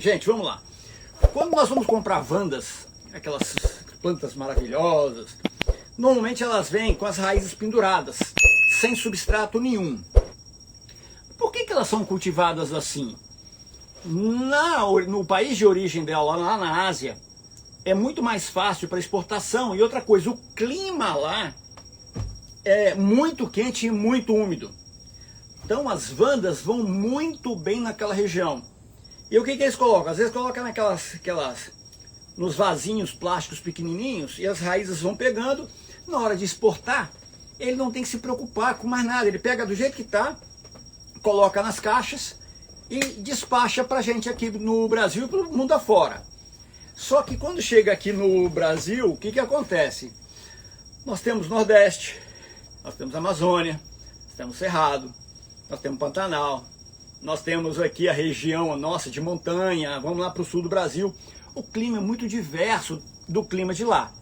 Gente, vamos lá. Quando nós vamos comprar vandas, aquelas plantas maravilhosas, normalmente elas vêm com as raízes penduradas, sem substrato nenhum. Por que elas são cultivadas assim? No país de origem dela, lá na Ásia, é muito mais fácil para exportação. E outra coisa, o clima lá é muito quente e muito úmido. Então as vandas vão muito bem naquela região. E o que eles colocam? Às vezes colocam nos vasinhos plásticos pequenininhos e as raízes vão pegando. Na hora de exportar, ele não tem que se preocupar com mais nada. Ele pega do jeito que está, coloca nas caixas e despacha para a gente aqui no Brasil e para o mundo afora. Só que quando chega aqui no Brasil, o que acontece? Nós temos Nordeste, nós temos Amazônia, nós temos Cerrado, nós temos Pantanal, nós temos aqui a região nossa de montanha, vamos lá para o sul do Brasil. O clima é muito diverso do clima de lá.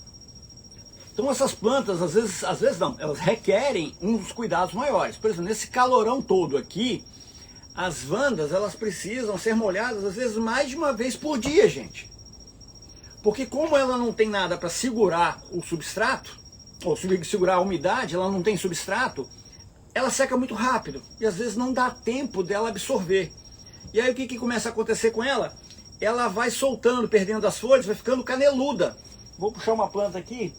Então essas plantas, às vezes não, elas requerem uns cuidados maiores. Por exemplo, nesse calorão todo aqui, as vandas, elas precisam ser molhadas às vezes mais de uma vez por dia, gente. Porque como ela não tem nada para segurar o substrato, ou segurar a umidade, ela não tem substrato, ela seca muito rápido. E às vezes não dá tempo dela absorver. E aí o que começa a acontecer com ela? Ela vai soltando, perdendo as folhas, vai ficando caneluda. Vou puxar uma planta aqui,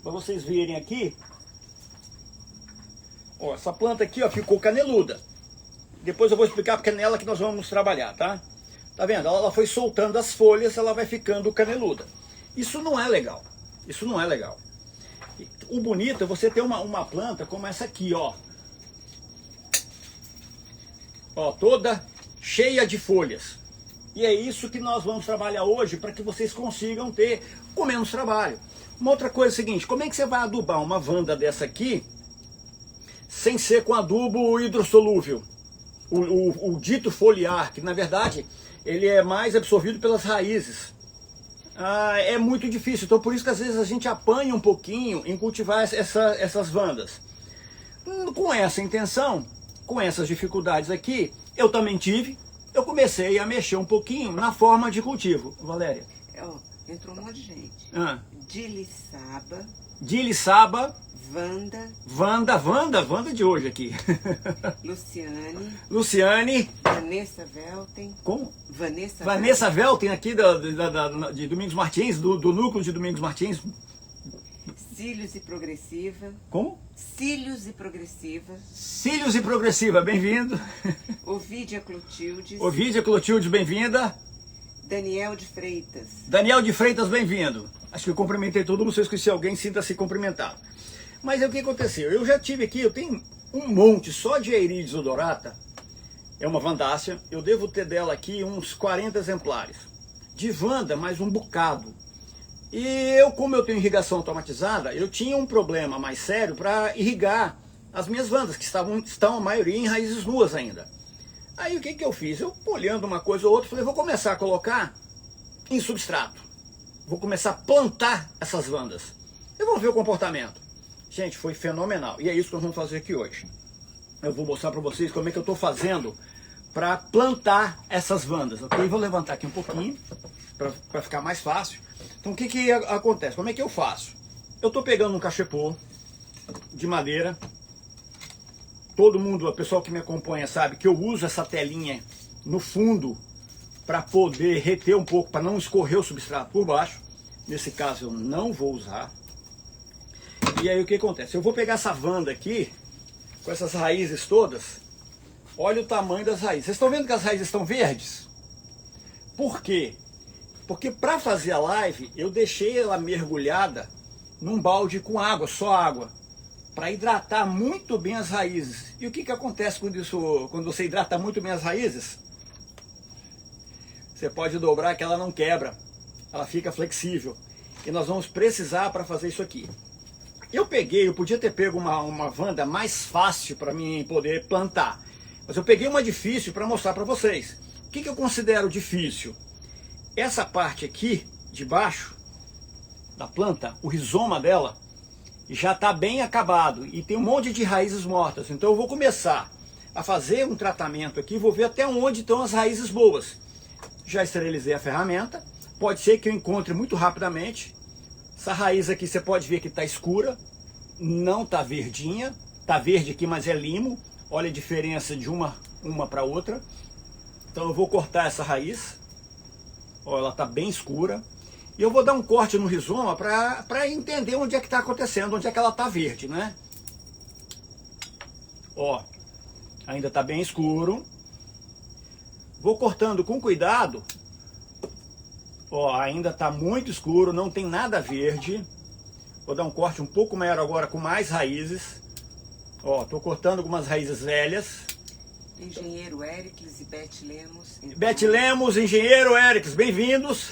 para vocês verem aqui. Ó, essa planta aqui, ó, ficou caneluda. Depois eu vou explicar porque é nela que nós vamos trabalhar, tá? Tá vendo? Ela foi soltando as folhas, ela vai ficando caneluda. Isso não é legal. Isso não é legal. O bonito é você ter uma planta como essa aqui, ó. Ó, toda cheia de folhas. E é isso que nós vamos trabalhar hoje para que vocês consigam ter com menos trabalho. Uma outra coisa é a seguinte, como é que você vai adubar uma vanda dessa aqui sem ser com adubo hidrossolúvel? O dito foliar, que na verdade ele é mais absorvido pelas raízes. É muito difícil, então por isso que às vezes a gente apanha um pouquinho em cultivar essas vandas. Com essa intenção, com essas dificuldades aqui, eu também tive, eu comecei a mexer um pouquinho na forma de cultivo. Valéria? Entrou um monte de gente. Diliçaba. Diliçaba. Vanda de hoje aqui. Luciane. Vanessa Velten. Como? Vanessa Velten aqui de Domingos Martins, do núcleo de Domingos Martins. Cílios e Progressiva. Como? Cílios e Progressiva. Cílios e Progressiva, bem-vindo. Ovídia Clotildes. Ovídia Clotildes, bem-vinda. Daniel de Freitas. Daniel de Freitas, bem-vindo. Acho que eu cumprimentei todo mundo, se eu esqueci alguém, sinta-se cumprimentado. Mas o que aconteceu? Eu já tive aqui, eu tenho um monte só de Aerides odorata, é uma vandácea, eu devo ter dela aqui uns 40 exemplares. De vanda, mais um bocado. E como eu tenho irrigação automatizada, eu tinha um problema mais sério para irrigar as minhas vandas, que estão a maioria em raízes nuas ainda. Aí o que eu fiz? Eu, olhando uma coisa ou outra, falei, vou começar a colocar em substrato. Vou começar a plantar essas vandas. E vamos ver o comportamento. Gente, foi fenomenal. E é isso que nós vamos fazer aqui hoje. Eu vou mostrar para vocês como é que eu estou fazendo para plantar essas vandas. Ok? Vou levantar aqui um pouquinho para ficar mais fácil. Então o que acontece? Como é que eu faço? Eu estou pegando um cachepô de madeira. Todo mundo, o pessoal que me acompanha sabe que eu uso essa telinha no fundo para poder reter um pouco, para não escorrer o substrato por baixo. Nesse caso eu não vou usar. E aí o que acontece? Eu vou pegar essa vanda aqui, com essas raízes todas. Olha o tamanho das raízes. Vocês estão vendo que as raízes estão verdes? Por quê? Porque para fazer a live, eu deixei ela mergulhada num balde com água, só água, para hidratar muito bem as raízes. E o que acontece quando você hidrata muito bem as raízes? Você pode dobrar que ela não quebra, ela fica flexível. E nós vamos precisar para fazer isso aqui. Eu podia ter pego uma vanda mais fácil para mim poder plantar. Mas eu peguei uma difícil para mostrar para vocês. O que eu considero difícil? Essa parte aqui, de baixo da planta, o rizoma dela, já está bem acabado. E tem um monte de raízes mortas. Então eu vou começar a fazer um tratamento aqui, vou ver até onde estão as raízes boas. Já esterilizei a ferramenta. Pode ser que eu encontre muito rapidamente. Essa raiz aqui você pode ver que está escura, não está verdinha. Está verde aqui, mas é limo. Olha a diferença de uma para outra. Então eu vou cortar essa raiz. Ó, ela está bem escura. E eu vou dar um corte no rizoma para entender onde é que está acontecendo, onde é que ela está verde, né? Ó, ainda está bem escuro. Vou cortando com cuidado. Ó, ainda está muito escuro, não tem nada verde. Vou dar um corte um pouco maior agora com mais raízes. Ó, estou cortando algumas raízes velhas. Engenheiro Éricles e Beth Lemos. Beth Lemos, engenheiro Éricles, bem-vindos.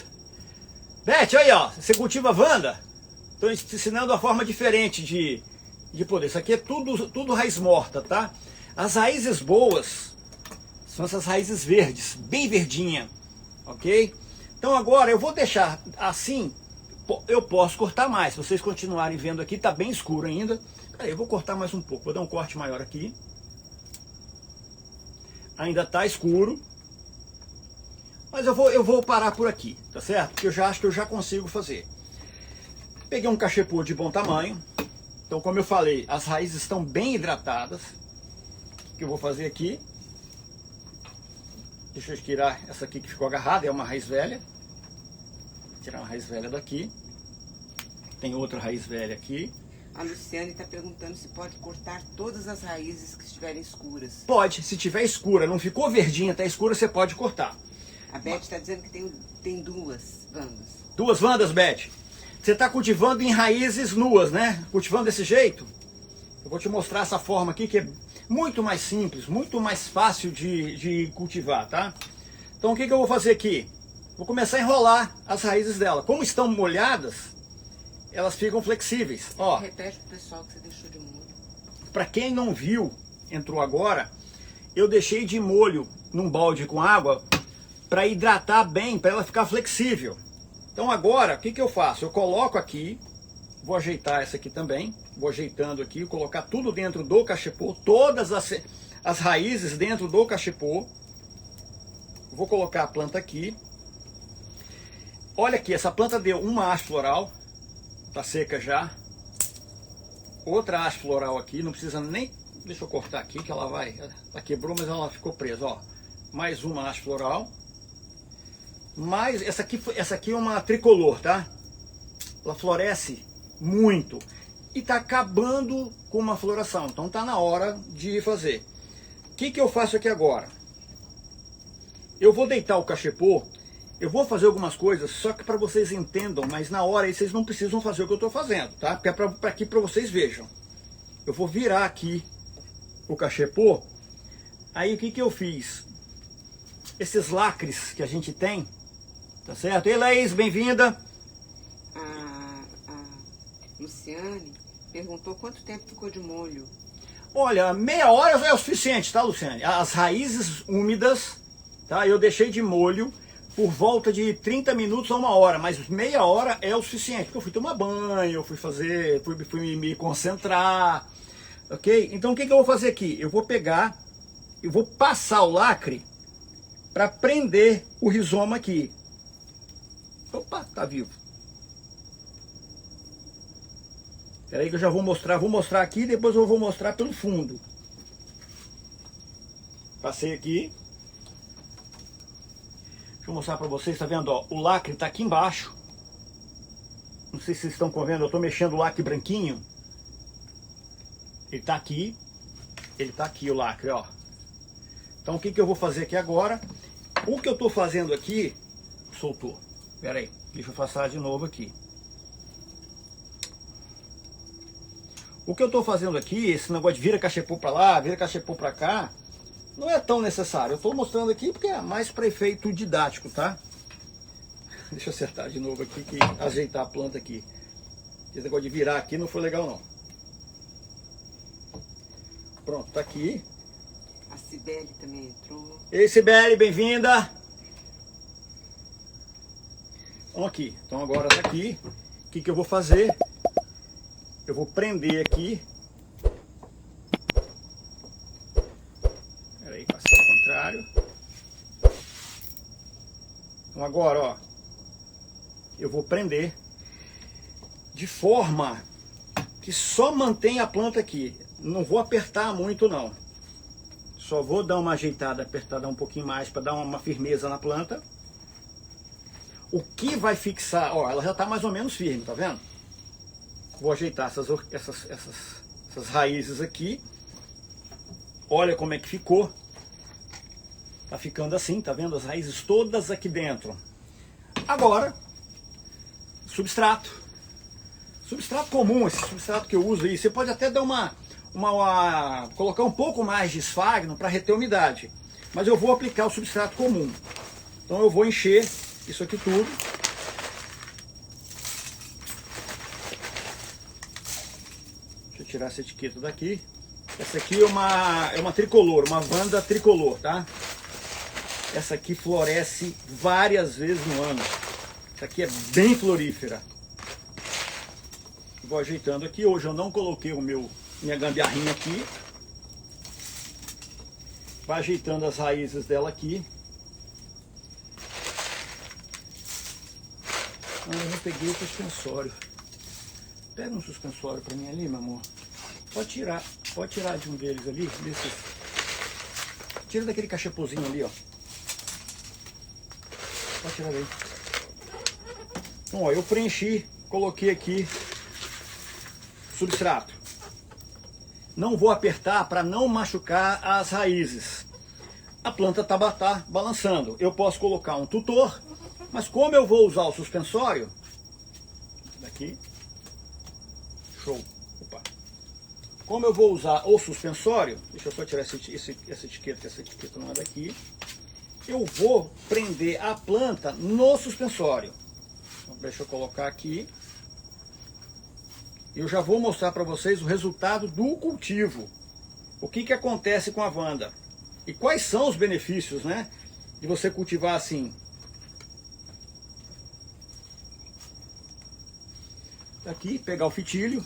Beth, aí ó, você cultiva Wanda? Estou te ensinando uma forma diferente de poder. Isso aqui é tudo raiz morta, tá? As raízes boas são essas raízes verdes, bem verdinha, ok? Então agora eu vou deixar assim, eu posso cortar mais. Se vocês continuarem vendo aqui, tá bem escuro ainda. Aí eu vou cortar mais um pouco, vou dar um corte maior aqui. Ainda tá escuro. Mas eu vou parar por aqui, tá certo? Porque eu já acho que eu já consigo fazer. Peguei um cachepô de bom tamanho. Então, como eu falei, as raízes estão bem hidratadas. O que eu vou fazer aqui? Deixa eu tirar essa aqui que ficou agarrada, é uma raiz velha. Vou tirar uma raiz velha daqui. Tem outra raiz velha aqui. A Luciane está perguntando se pode cortar todas as raízes que estiverem escuras. Pode, se tiver escura, não ficou verdinha, tá escura, você pode cortar. A Beth está dizendo que tem duas Wandas. Duas Wandas, Beth. Você está cultivando em raízes nuas, né? Cultivando desse jeito. Eu vou te mostrar essa forma aqui que é muito mais simples, muito mais fácil de cultivar, tá? Então o que eu vou fazer aqui? Vou começar a enrolar as raízes dela. Como estão molhadas, elas ficam flexíveis. Ó, repete pro pessoal que você deixou de molho. Para quem não viu, entrou agora, eu deixei de molho num balde com água para hidratar bem, para ela ficar flexível. Então agora, o que eu faço? Eu coloco aqui, vou ajeitar essa aqui também, vou ajeitando aqui, colocar tudo dentro do cachepô, todas as raízes dentro do cachepô. Vou colocar a planta aqui. Olha aqui, essa planta deu uma haste floral, tá seca já. Outra haste floral aqui, não precisa nem... Deixa eu cortar aqui que ela vai... Ela quebrou, mas ela ficou presa, ó. Mais uma haste floral. Mas essa aqui é uma tricolor, tá? Ela floresce muito. E tá acabando com uma floração. Então tá na hora de fazer. O que eu faço aqui agora? Eu vou deitar o cachepô. Eu vou fazer algumas coisas, só que para vocês entendam, mas na hora aí vocês não precisam fazer o que eu estou fazendo, tá? Porque é para aqui para vocês vejam. Eu vou virar aqui o cachepô. Aí o que eu fiz? Esses lacres que a gente tem, tá certo? Ei, Laís, bem-vinda. A Luciane perguntou quanto tempo ficou de molho. Olha, meia hora é o suficiente, tá, Luciane? As raízes úmidas, tá? Eu deixei de molho por volta de 30 minutos a uma hora, mas meia hora é o suficiente, porque eu fui tomar banho, eu fui me concentrar, ok? Então o que eu vou fazer aqui? Eu vou pegar, eu vou passar o lacre para prender o rizoma aqui. Opa, tá vivo. Espera aí que eu já vou mostrar aqui, depois eu vou mostrar pelo fundo. Passei aqui. Deixa eu mostrar para vocês, tá vendo? Ó, o lacre tá aqui embaixo. Não sei se vocês estão vendo, eu tô mexendo o lacre branquinho. Ele tá aqui o lacre, ó. Então o que eu vou fazer aqui agora? O que eu tô fazendo aqui, soltou. Espera aí, deixa eu afastar de novo aqui. O que eu tô fazendo aqui, esse negócio de vira cachepô para lá, vira cachepô para cá, não é tão necessário. Eu estou mostrando aqui porque é mais para efeito didático, tá? Deixa eu acertar de novo aqui, ajeitar a planta aqui. Esse negócio de virar aqui não foi legal não. Pronto, tá aqui. A Cibele também entrou. Ei, Cibele, bem-vinda. Então aqui, então agora tá aqui. O que eu vou fazer? Eu vou prender aqui. Peraí, passar ao contrário. Então agora, ó, eu vou prender de forma que só mantém a planta aqui. Não vou apertar muito não. Só vou dar uma ajeitada, apertada um pouquinho mais para dar uma firmeza na planta. O que vai fixar, ó, ela já está mais ou menos firme, tá vendo? Vou ajeitar essas raízes aqui. Olha como é que ficou. Tá ficando assim, tá vendo? As raízes todas aqui dentro. Agora, substrato. Substrato comum, esse substrato que eu uso aí. Você pode até dar colocar um pouco mais de esfagno para reter umidade. Mas eu vou aplicar o substrato comum. Então eu vou encher isso aqui tudo. Deixa eu tirar essa etiqueta daqui. Essa aqui é uma tricolor, uma Vanda tricolor, tá? Essa aqui floresce várias vezes no ano. Essa aqui é bem florífera. Vou ajeitando aqui. Hoje eu não coloquei minha gambiarrinha aqui. Vai ajeitando as raízes dela aqui. Eu não peguei o suspensório. Pega um suspensório para mim ali, meu amor. Pode tirar de um deles ali. Tira daquele cachepozinho ali, ó. Pode tirar daí. Então, ó, eu preenchi, coloquei aqui substrato. Não vou apertar para não machucar as raízes. A planta tá balançando. Eu posso colocar um tutor, mas como eu vou usar o suspensório, daqui, show. Opa. Como eu vou usar o suspensório, deixa eu só tirar essa etiqueta, que essa etiqueta não é daqui. Eu vou prender a planta no suspensório. Então, deixa eu colocar aqui. Eu já vou mostrar para vocês o resultado do cultivo. O que acontece com a Vanda. E quais são os benefícios, né, de você cultivar assim. Aqui, pegar o fitilho.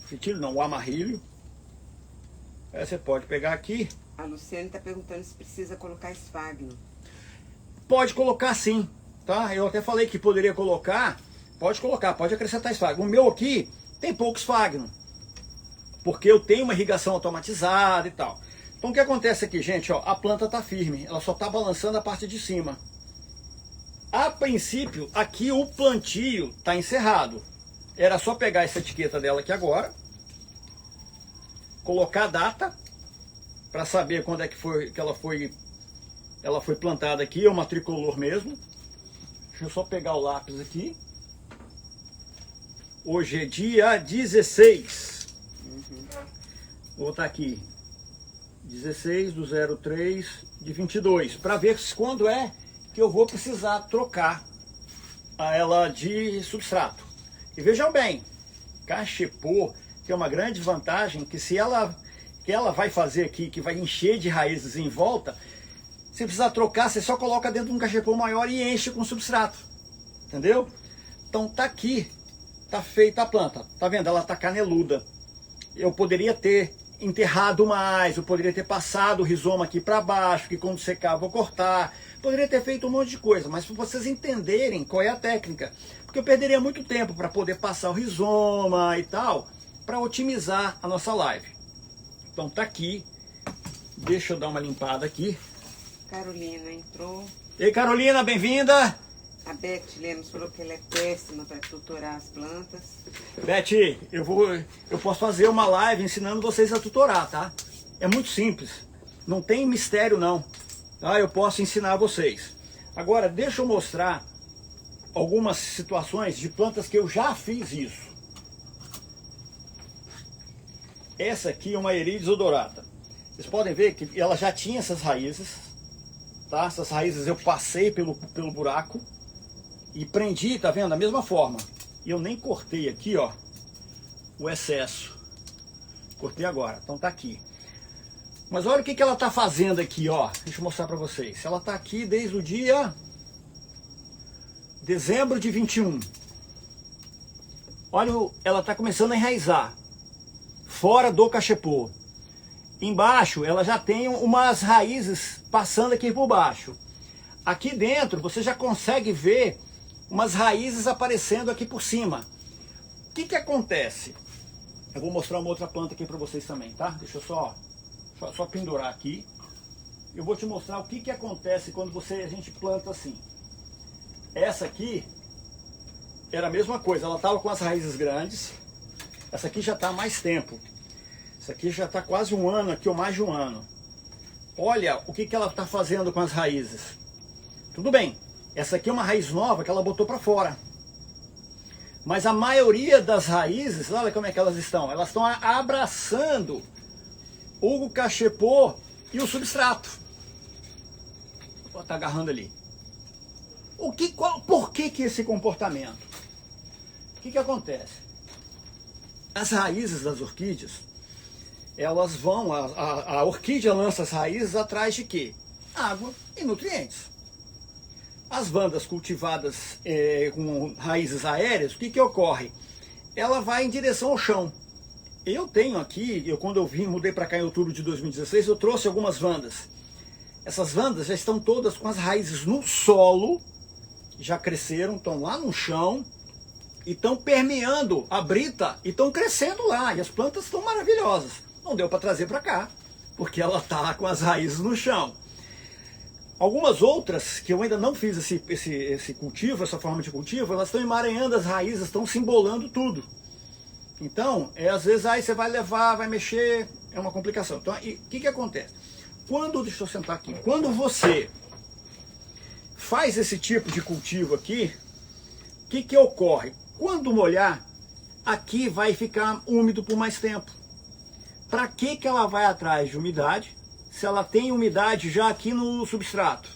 Fitilho não, o amarrilho. Aí você pode pegar aqui. A Luciane está perguntando se precisa colocar esfagno. Pode colocar sim, tá? Eu até falei que poderia colocar. Pode colocar, pode acrescentar esfagno. O meu aqui tem pouco esfagno, porque eu tenho uma irrigação automatizada e tal. Então o que acontece aqui, gente? Ó, a planta está firme, ela só está balançando a parte de cima. A princípio, aqui o plantio está encerrado. Era só pegar essa etiqueta dela aqui agora, colocar a data, para saber quando é que ela foi plantada aqui, é uma tricolor mesmo. Deixa eu só pegar o lápis aqui. Hoje é dia 16. Vou botar aqui 16/03/22, para ver quando é que eu vou precisar trocar ela de substrato. E vejam bem, cachepô tem uma grande vantagem, que se ela vai fazer aqui, que vai encher de raízes em volta, se precisar trocar, você só coloca dentro de um cachepô maior e enche com substrato, entendeu? Então tá aqui, tá feita a planta, tá vendo? Ela tá caneluda. Eu poderia ter enterrado mais, eu poderia ter passado o rizoma aqui para baixo, que quando secar eu vou cortar, poderia ter feito um monte de coisa, mas para vocês entenderem qual é a técnica, porque eu perderia muito tempo para poder passar o rizoma e tal, para otimizar a nossa live. Então tá aqui, deixa eu dar uma limpada aqui. Carolina entrou. Ei Carolina, bem-vinda! A Beth Lemos falou que ela é péssima para tutorar as plantas. Beth, eu posso fazer uma live ensinando vocês a tutorar, tá? É muito simples, não tem mistério não, tá? Eu posso ensinar vocês. Agora, deixa eu mostrar algumas situações de plantas que eu já fiz isso. Essa aqui é uma Erides odorata. Vocês podem ver que ela já tinha essas raízes, tá? Essas raízes eu passei pelo buraco e prendi, tá vendo? Da mesma forma. E eu nem cortei aqui, ó, o excesso. Cortei agora, então tá aqui. Mas olha o que ela tá fazendo aqui, ó. Deixa eu mostrar pra vocês. Ela tá aqui desde o dia dezembro de 21. Olha, ela tá começando a enraizar. Fora do cachepô. Embaixo ela já tem umas raízes passando aqui por baixo. aqui dentro você já consegue ver umas raízes aparecendo aqui por cima. O que acontece? Eu vou mostrar uma outra planta aqui para vocês também, tá? Deixa eu só pendurar aqui. Eu vou te mostrar o que acontece quando a gente planta assim. Essa aqui era a mesma coisa, ela estava com as raízes grandes. Essa aqui já está há mais tempo. Essa aqui já está quase um ano aqui, ou mais de um ano. Olha o que ela está fazendo com as raízes. Tudo bem, essa aqui é uma raiz nova que ela botou para fora. Mas a maioria das raízes, olha como é que elas estão. Elas estão abraçando o cachepô e o substrato. Está agarrando ali. Por que esse comportamento? O que acontece? As raízes das orquídeas, elas vão, a orquídea lança as raízes atrás de quê? Água e nutrientes. As bandas cultivadas com raízes aéreas, o que ocorre? Ela vai em direção ao chão. Eu tenho aqui, quando eu mudei para cá em outubro de 2016, eu trouxe algumas vandas. Essas vandas já estão todas com as raízes no solo, já cresceram, estão lá no chão, e estão permeando a brita e estão crescendo lá. E as plantas estão maravilhosas. Não deu para trazer para cá, porque ela está com as raízes no chão. Algumas outras, que eu ainda não fiz esse cultivo, essa forma de cultivo, elas estão emaranhando as raízes, estão se embolando tudo. Então, às vezes aí você vai levar, vai mexer, é uma complicação. Então, o que acontece? Deixa eu sentar aqui. Quando você faz esse tipo de cultivo aqui, o que ocorre? Quando molhar, aqui vai ficar úmido por mais tempo. Para que ela vai atrás de umidade, se ela tem umidade já aqui no substrato?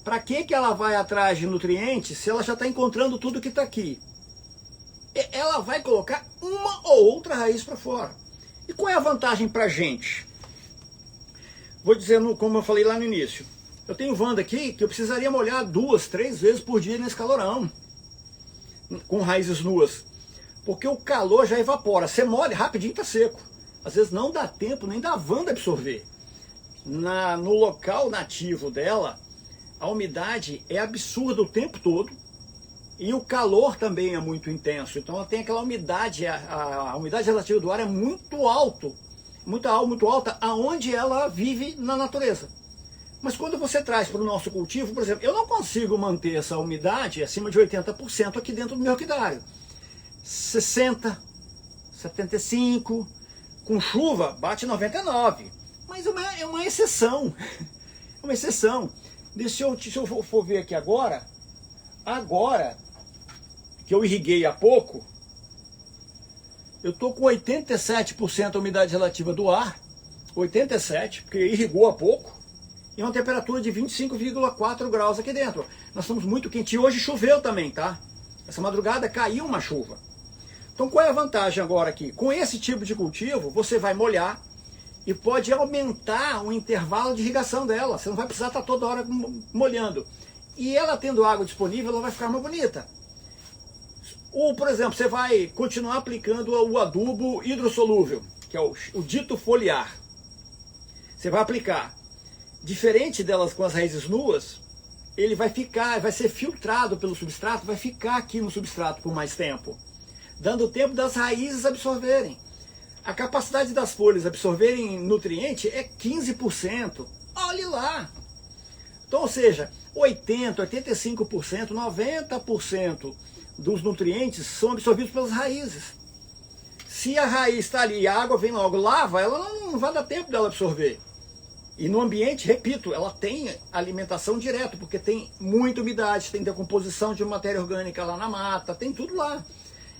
Para que ela vai atrás de nutrientes, se ela já está encontrando tudo que está aqui? Ela vai colocar uma ou outra raiz para fora. E qual é a vantagem para a gente? Vou dizer, como eu falei lá no início, eu tenho vanda aqui que eu precisaria molhar 2, 3 vezes por dia nesse calorão, com raízes nuas, porque o calor já evapora. Você molha, rapidinho está seco. Às vezes não dá tempo nem da vanda absorver. No local nativo dela, a umidade é absurda o tempo todo, e o calor também é muito intenso. Então ela tem aquela umidade, a umidade relativa do ar é muito alta, aonde ela vive na natureza. Mas quando você traz para o nosso cultivo, por exemplo, eu não consigo manter essa umidade acima de 80% aqui dentro do meu orquidário. 60%, 75%, com chuva bate 99%. Mas é uma exceção. É uma exceção. Se eu for ver aqui agora que eu irriguei há pouco, eu estou com 87% a umidade relativa do ar, 87%, porque irrigou há pouco, e uma temperatura de 25,4 graus aqui dentro. Nós estamos muito quentes. E hoje choveu também, tá? Essa madrugada caiu uma chuva. Então qual é a vantagem agora aqui? Com esse tipo de cultivo, você vai molhar e pode aumentar o intervalo de irrigação dela. Você não vai precisar estar toda hora molhando. E ela tendo água disponível, ela vai ficar mais bonita. Ou, por exemplo, você vai continuar aplicando o adubo hidrossolúvel, que é o dito foliar. Você vai aplicar. Diferente delas com as raízes nuas, ele vai ser filtrado pelo substrato, vai ficar aqui no substrato por mais tempo, dando tempo das raízes absorverem. A capacidade das folhas absorverem nutriente é 15%. Olhe lá! Então, ou seja, 80%, 85%, 90% dos nutrientes são absorvidos pelas raízes. Se a raiz está ali e a água vem logo, lava, ela não vai dar tempo dela absorver. E no ambiente, repito, ela tem alimentação direta, porque tem muita umidade, tem decomposição de matéria orgânica lá na mata, tem tudo lá.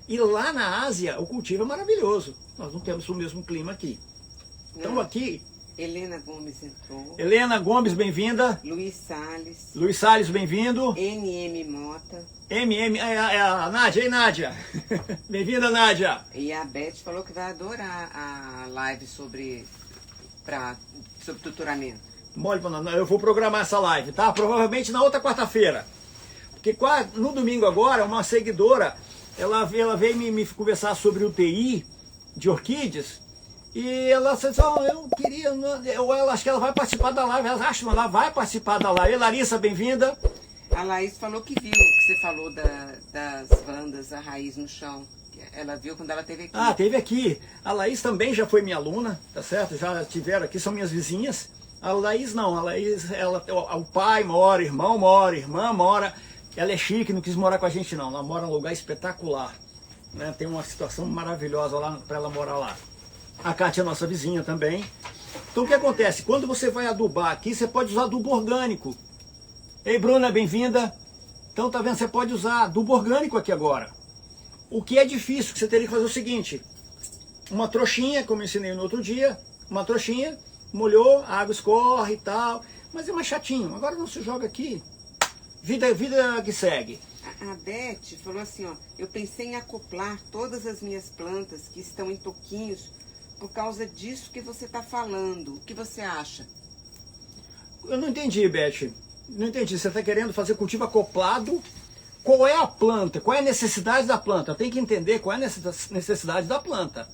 E lá na Ásia, o cultivo é maravilhoso. Nós não temos o mesmo clima aqui. Então aqui... Helena Gomes entrou. Helena Gomes, bem-vinda. Luiz Salles. Luiz Salles, bem-vindo. NM Mota. É a Nádia. Ei, Nádia. Bem-vinda, Nádia. E a Beth falou que vai adorar a live sobre tutoramento. Eu vou programar essa live, tá? Provavelmente na outra quarta-feira. Porque no domingo agora, uma seguidora, ela veio me conversar sobre UTI de orquídeas. E ela disse, oh, eu queria, eu acho que ela vai participar da live, ela vai participar da live. E Larissa, bem-vinda. A Laís falou que viu que você falou das bandas, a raiz no chão. Ela viu quando ela esteve aqui. Ah, teve aqui. A Laís também já foi minha aluna, tá certo? Já tiveram aqui, são minhas vizinhas. A Laís não, a Laís, o pai mora, o irmão mora, a irmã mora. Ela é chique, não quis morar com a gente não, ela mora num lugar espetacular. Né? Tem uma situação maravilhosa lá para ela morar lá. A Kátia é nossa vizinha também. Então o que acontece? Quando você vai adubar aqui, você pode usar adubo orgânico. Ei, Bruna, bem-vinda. Então tá vendo, você pode usar adubo orgânico aqui agora. O que é difícil, que você teria que fazer o seguinte. Uma trouxinha, como eu ensinei no outro dia, uma trouxinha, molhou, a água escorre e tal. Mas é mais chatinho. Agora não se joga aqui. Vida que segue. A Beth falou assim, ó, eu pensei em acoplar todas as minhas plantas que estão em toquinhos por causa disso que você está falando. O que você acha? Eu não entendi, Beth. Não entendi. Você está querendo fazer cultivo acoplado? Qual é a planta? Qual é a necessidade da planta? Tem que entender qual é a necessidade da planta.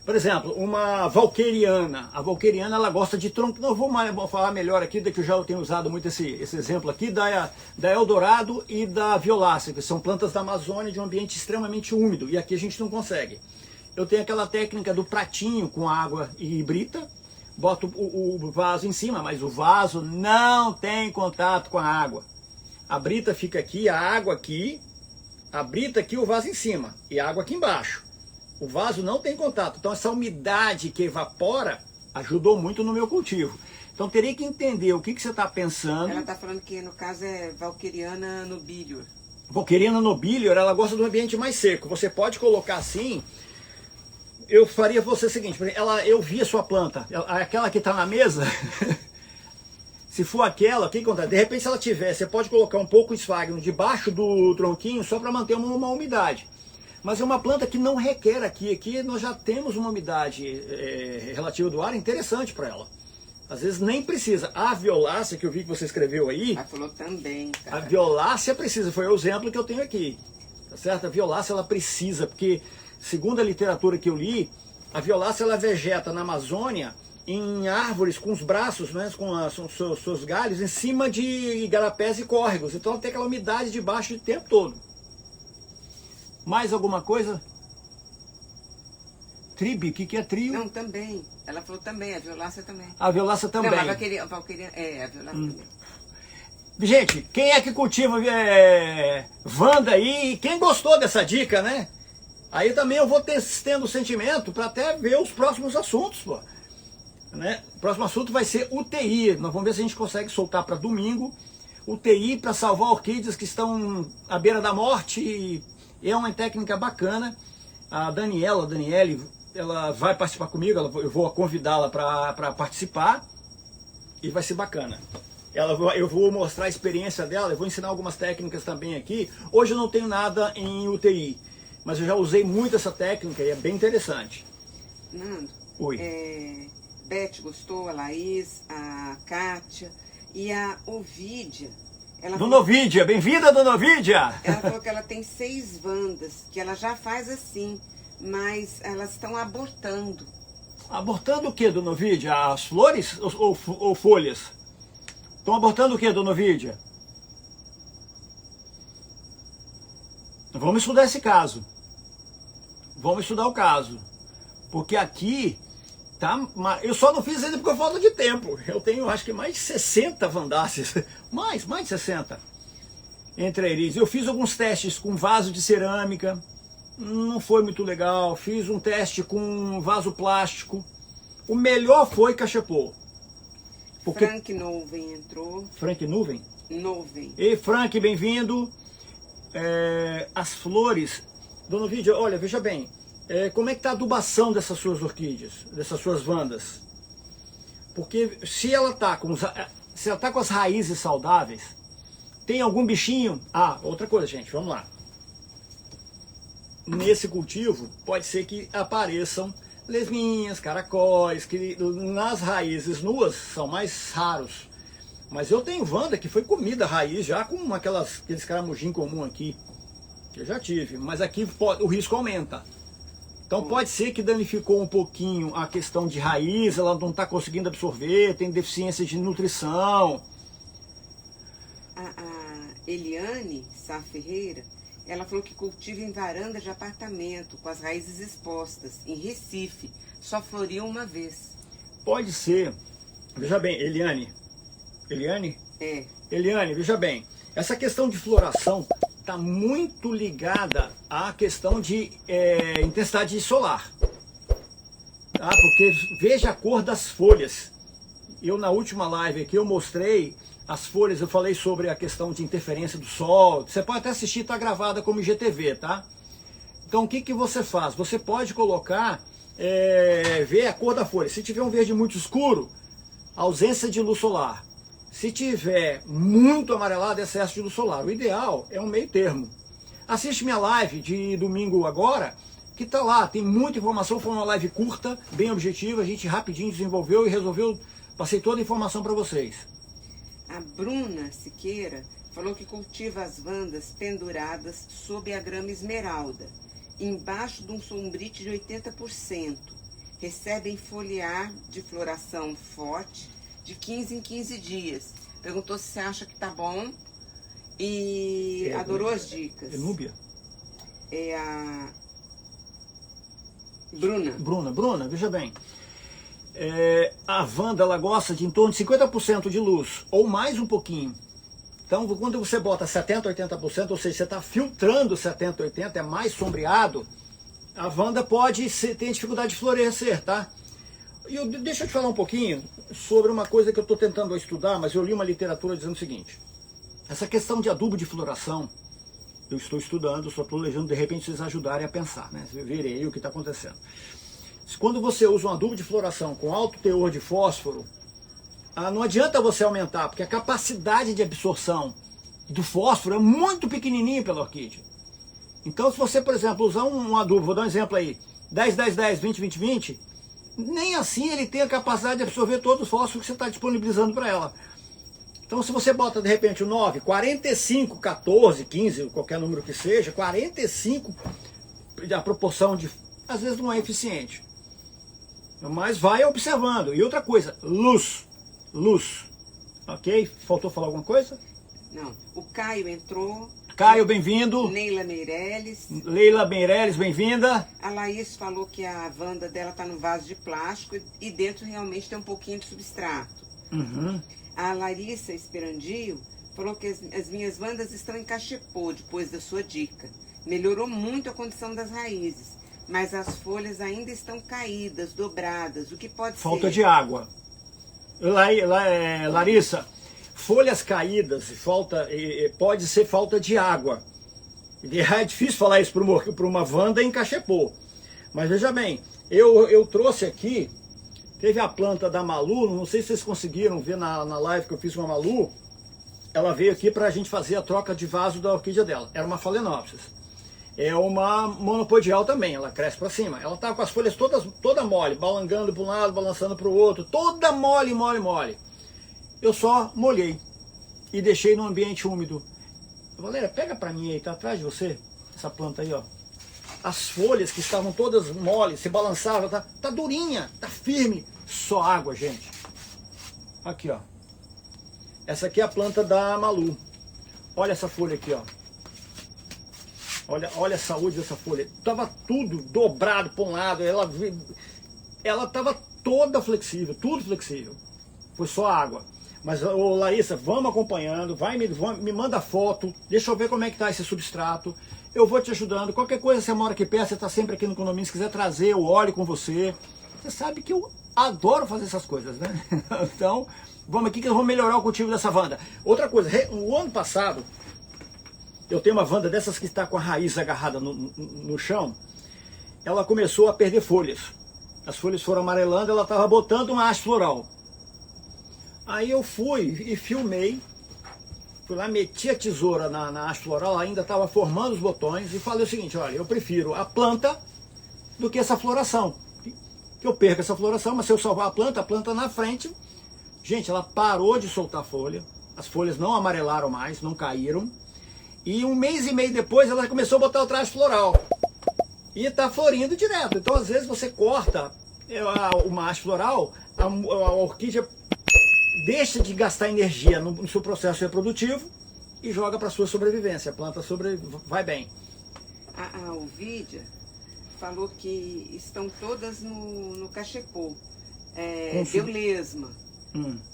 Por exemplo, uma valqueriana. A valqueriana, ela gosta de tronco. Não vou falar melhor aqui, que eu já tenho usado muito esse exemplo aqui, da Eldorado e da violácea, que são plantas da Amazônia de um ambiente extremamente úmido. E aqui a gente não consegue. Eu tenho aquela técnica do pratinho com água e brita, boto o vaso em cima, mas o vaso não tem contato com a água. A brita fica aqui, a água aqui, a brita aqui, o vaso em cima e a água aqui embaixo. O vaso não tem contato. Então essa umidade que evapora ajudou muito no meu cultivo. Então teria que entender o que você está pensando. Ela está falando que no caso é Valqueriana nobilior. Valqueriana nobilior, ela gosta do ambiente mais seco. Você pode colocar assim. Eu faria você o seguinte, eu vi a sua planta, aquela que está na mesa, se for aquela, o que acontece? De repente se ela tiver, você pode colocar um pouco de esfagno debaixo do tronquinho só para manter uma umidade. Mas é uma planta que não requer aqui nós já temos uma umidade relativa do ar interessante para ela. Às vezes nem precisa. A violácea que eu vi que você escreveu aí, ela falou também, cara. A violácea precisa, foi o exemplo que eu tenho aqui. Tá certo? A violácea ela precisa, porque segundo a literatura que eu li, a violácea ela vegeta na Amazônia em árvores com os braços, né, com os seus galhos, em cima de igarapés e córregos. Então ela tem aquela umidade debaixo o tempo todo. Mais alguma coisa? Tribe, o que é trio? Não, também. Ela falou também, a violácea também. A violácea também. Não, a valqueriana, a violácea também. Gente, quem é que cultiva Wanda aí? Quem gostou dessa dica, né? Aí também eu vou tendo sentimento para até ver os próximos assuntos, pô. Né? O próximo assunto vai ser UTI. Nós vamos ver se a gente consegue soltar para domingo. UTI para salvar orquídeas que estão à beira da morte. E é uma técnica bacana. A Daniele, ela vai participar comigo. Eu vou convidá-la para participar. E vai ser bacana. Eu vou mostrar a experiência dela. Eu vou ensinar algumas técnicas também aqui. Hoje eu não tenho nada em UTI. Mas eu já usei muito essa técnica e é bem interessante. Nando, oi. Beth gostou, a Laís, a Kátia e a Ovídia. Dona Ovídia, bem-vinda, Dona Ovídia! Ela falou que ela tem 6 Wandas, que ela já faz assim, mas elas estão abortando. Abortando o que, Dona Ovídia? As flores ou folhas? Estão abortando o que, Dona Ovídia? Vamos estudar esse caso. Vamos estudar o caso. Porque aqui, tá, eu só não fiz ainda por falta de tempo. Eu tenho acho que mais de 60 vandáceas. Mais de 60. Entre eles. Eu fiz alguns testes com vaso de cerâmica. Não foi muito legal. Fiz um teste com vaso plástico. O melhor foi cachepô. Porque... Frank Nuvem entrou. Frank Nuvem? Nuvem. Ei, Frank, bem-vindo. As flores, Dona Ovídia, olha, veja bem, como é que está a adubação dessas suas orquídeas, dessas suas vandas? Porque se ela está com as raízes saudáveis, tem algum bichinho? Ah, outra coisa, gente, vamos lá. Nesse cultivo, pode ser que apareçam lesminhas, caracóis, que nas raízes nuas são mais raros. Mas eu tenho Wanda que foi comida raiz já com aqueles caramujim comum aqui. Que eu já tive. Mas aqui o risco aumenta. Então pode ser que danificou um pouquinho a questão de raiz, ela não está conseguindo absorver, tem deficiência de nutrição. A Eliane Sá Ferreira, ela falou que cultiva em varanda de apartamento, com as raízes expostas, em Recife. Só floriu uma vez. Pode ser. Veja bem, Eliane. Eliane? É. Eliane, veja bem. Essa questão de floração está muito ligada à questão de intensidade solar. Tá? Porque veja a cor das folhas. Eu na última live aqui eu mostrei as folhas, eu falei sobre a questão de interferência do sol. Você pode até assistir, está gravada como IGTV, tá? Então o que, que você faz? Você pode colocar, ver a cor da folha. Se tiver um verde muito escuro, ausência de luz solar. Se tiver muito amarelado, excesso de luz solar. O ideal é um meio termo. Assiste minha live de domingo agora, que tá lá, tem muita informação, foi uma live curta, bem objetiva, a gente rapidinho desenvolveu e resolveu, passei toda a informação para vocês. A Bruna Siqueira falou que cultiva as vandas penduradas sob a grama esmeralda, embaixo de um sombrite de 80%. Recebem foliar de floração forte de 15 em 15 dias. Perguntou se você acha que tá bom e adorou as dicas. Núbia? É a Bruna. Bruna, veja bem. A Wanda, ela gosta de em torno de 50% de luz, ou mais um pouquinho. Então, quando você bota 70%, 80%, ou seja, você está filtrando 70%, 80%, é mais sombreado, a Wanda pode ter dificuldade de florescer, tá? E deixa eu te falar um pouquinho sobre uma coisa que eu estou tentando estudar, mas eu li uma literatura dizendo o seguinte. Essa questão de adubo de floração, eu estou estudando, só estou levando, de repente, vocês ajudarem a pensar, né? Verei o que está acontecendo. Quando você usa um adubo de floração com alto teor de fósforo, não adianta você aumentar, porque a capacidade de absorção do fósforo é muito pequenininha pela orquídea. Então, se você, por exemplo, usar um adubo, vou dar um exemplo aí, 10, 10, 10, 20, 20, 20, nem assim ele tem a capacidade de absorver todo o fósforo que você está disponibilizando para ela. Então, se você bota, de repente, o 9, 45, 14, 15, qualquer número que seja, 45, a proporção de... às vezes não é eficiente. Mas vai observando. E outra coisa, luz. Ok? Faltou falar alguma coisa? Não. O Caio entrou. Caio, bem-vindo. Leila Meirelles. Leila Meirelles, bem-vinda. A Laís falou que a Wanda dela está no vaso de plástico e dentro realmente tem um pouquinho de substrato. Uhum. A Larissa Esperandio falou que as minhas Wandas estão em cachepô depois da sua dica. Melhorou muito a condição das raízes, mas as folhas ainda estão caídas, dobradas. O que pode ser? Falta de água. Larissa, folhas caídas pode ser falta de água. É difícil falar isso para uma Wanda em cachepô. Mas veja bem, eu trouxe aqui, teve a planta da Malu, não sei se vocês conseguiram ver na live que eu fiz com a Malu, ela veio aqui para a gente fazer a troca de vaso da orquídea dela. Era uma Phalaenopsis. É uma monopodial também, ela cresce para cima. Ela estava com as folhas toda mole, balangando para um lado, balançando para o outro, toda mole. Eu só molhei e deixei no ambiente úmido. Valéria, pega para mim aí, tá atrás de você, essa planta aí, ó. As folhas que estavam todas mole, se balançavam, tá durinha, tá firme. Só água, gente. Aqui, ó. Essa aqui é a planta da Malu. Olha essa folha aqui, ó. Olha a saúde dessa folha. Tava tudo dobrado para um lado. Ela tava toda flexível, tudo flexível. Foi só água. Mas, ô Larissa, vamos acompanhando, me manda foto, deixa eu ver como é que tá esse substrato. Eu vou te ajudando. Qualquer coisa, você mora aqui perto, você está sempre aqui no condomínio, se quiser trazer o óleo com você. Você sabe que eu adoro fazer essas coisas, né? Então, vamos aqui que eu vou melhorar o cultivo dessa Wanda. Outra coisa, o ano passado, eu tenho uma Wanda dessas que está com a raiz agarrada no chão, ela começou a perder folhas. As folhas foram amarelando, ela estava botando uma haste floral. Aí eu fui e filmei, fui lá, meti a tesoura na haste floral, ela ainda estava formando os botões, e falei o seguinte, olha, eu prefiro a planta do que essa floração. Que eu perco essa floração, mas se eu salvar a planta na frente, gente, ela parou de soltar folha, as folhas não amarelaram mais, não caíram, e um mês e meio depois ela começou a botar o traje floral. e está florindo direto. Então, às vezes, você corta o macho floral, a orquídea deixa de gastar energia no seu processo reprodutivo e joga para sua sobrevivência. A planta vai bem. A Ovidia falou que estão todas no cachepô. Deu lesma.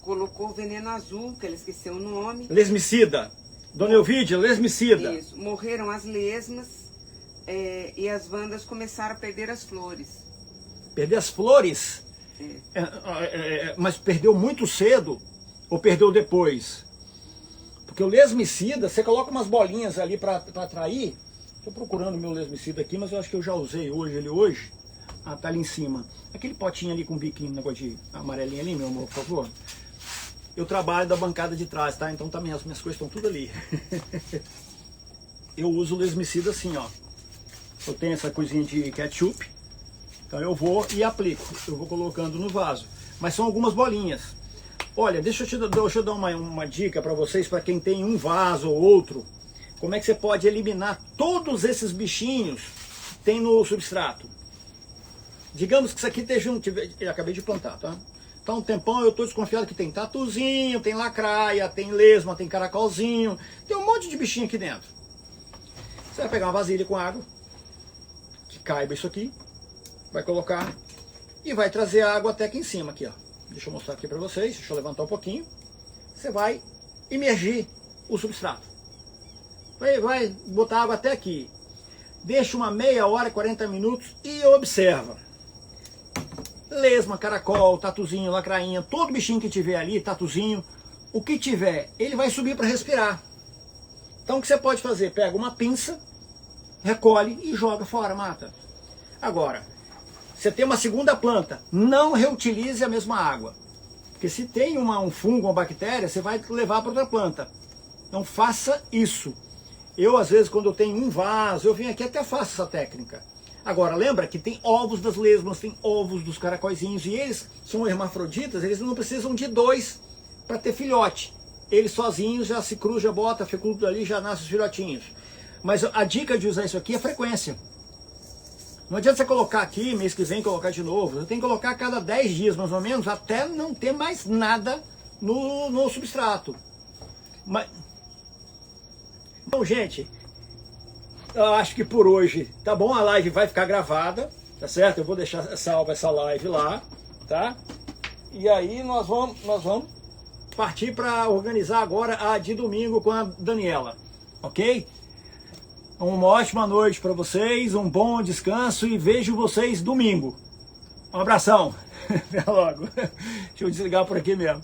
Colocou veneno azul, que ela esqueceu o nome. Lesmicida. Dona Ovidia, lesmicida. Isso. Morreram as lesmas e as vandas começaram a perder as flores. Perder as flores? Mas perdeu muito cedo ou perdeu depois? Porque o lesmicida, você coloca umas bolinhas ali para atrair. Estou procurando o meu lesmicida aqui, mas eu acho que eu já usei ele hoje. Ah, tá ali em cima. Aquele potinho ali com biquinho, negócio de amarelinho ali, meu amor, por favor. Eu trabalho da bancada de trás, tá? Então minhas coisas estão tudo ali. Eu uso o lesmicida assim, ó. Eu tenho essa coisinha de ketchup. Então eu vou e aplico. Eu vou colocando no vaso. Mas são algumas bolinhas. Olha, deixa eu dar uma dica para vocês, para quem tem um vaso ou outro. Como é que você pode eliminar todos esses bichinhos que tem no substrato? Digamos que isso aqui esteja eu acabei de plantar, tá? Então, um tempão eu estou desconfiado que tem tatuzinho, tem lacraia, tem lesma, tem caracolzinho, tem um monte de bichinho aqui dentro. Você vai pegar uma vasilha com água, que caiba isso aqui, vai colocar e vai trazer a água até aqui em cima, aqui, ó. Deixa eu mostrar aqui para vocês, deixa eu levantar um pouquinho. Você vai imergir o substrato. Vai botar água até aqui. Deixa uma meia hora, 40 minutos e observa. Lesma, caracol, tatuzinho, lacrainha, todo bichinho que tiver ali, tatuzinho, o que tiver, ele vai subir para respirar. Então o que você pode fazer? Pega uma pinça, recolhe e joga fora, mata. Agora, você tem uma segunda planta, não reutilize a mesma água. Porque se tem um fungo, uma bactéria, você vai levar para outra planta. Não faça isso. Eu, às vezes, quando eu tenho um vaso, eu venho aqui até faço essa técnica. Agora, lembra que tem ovos das lesmas, tem ovos dos caracóizinhos, e eles são hermafroditas, eles não precisam de dois para ter filhote. Eles sozinhos já se cruzam, já bota, fecunda ali, já nasce os filhotinhos. Mas a dica de usar isso aqui é frequência. Não adianta você colocar aqui, mês que vem colocar de novo. Você tem que colocar a cada 10 dias, mais ou menos, até não ter mais nada no substrato. Então, gente, eu acho que por hoje tá bom, a live vai ficar gravada, tá certo? Eu vou deixar salva essa live lá, tá? E aí nós vamos partir para organizar agora a de domingo com a Daniela, ok? Uma ótima noite para vocês, um bom descanso e vejo vocês domingo. Um abração, até logo. Deixa eu desligar por aqui mesmo.